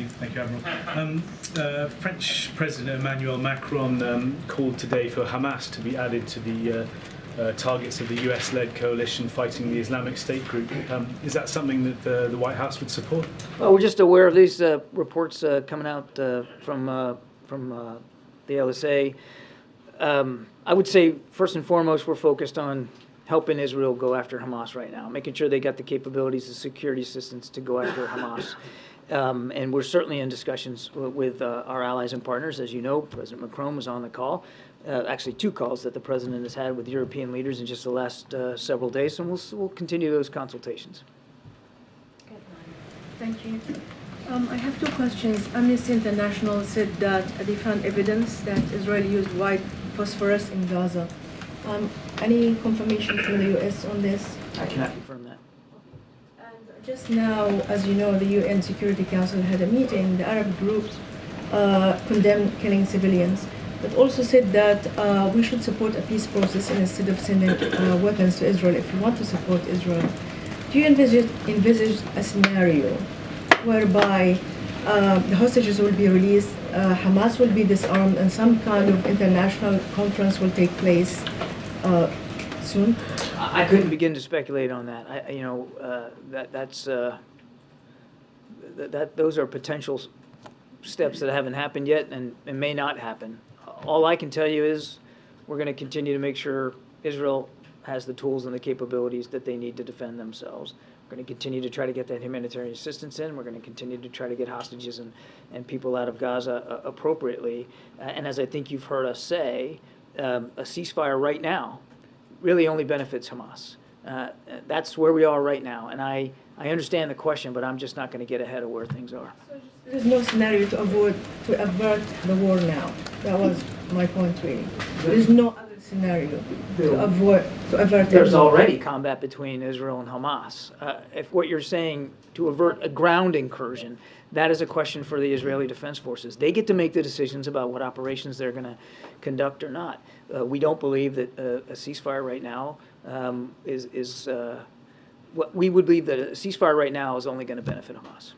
Thank you, Admiral. French President Emmanuel Macron called today for Hamas to be added to the targets of the US-led coalition fighting the Islamic State group. Is that something that the White House would support? Well, we're just aware of these reports coming out from the LSA. I would say, first and foremost, we're focused on helping Israel go after Hamas right now, making sure they got the capabilities and security assistance to go after Hamas. And we're certainly in discussions with our allies and partners. As you know, President Macron was on the call, actually 2 calls that the President has had with European leaders in just the last several days, and we'll continue those consultations. Thank you. I have 2 questions. Amnesty International said that they found evidence that Israel used white phosphorus in Gaza. Any confirmation from the U.S. on this? I cannot confirm that. And just now, as you know, the UN Security Council had a meeting. The Arab groups condemned killing civilians, but also said that we should support a peace process instead of sending weapons to Israel if we want to support Israel. Do you envisage a scenario whereby the hostages will be released, Hamas will be disarmed, and some kind of international conference will take place soon? I couldn't begin to speculate on that. Those are potential steps that haven't happened yet and may not happen. All I can tell you is we're going to continue to make sure Israel has the tools and the capabilities that they need to defend themselves. We're going to continue to try to get that humanitarian assistance in. We're going to continue to try to get hostages and people out of Gaza appropriately. And as I think you've heard us say, a ceasefire right now really only benefits Hamas. That's where we are right now. And I understand the question, but I'm just not going to get ahead of where things are. So there's no scenario to avert the war now. That was my point, really. There's no other scenario to avert. There's already combat between Israel and Hamas. If what you're saying to avert a ground incursion, that is a question for the Israeli Defense Forces. They get to make the decisions about what operations they're going to conduct or not. We don't believe that a ceasefire right now we would believe that a ceasefire right now is only going to benefit Hamas.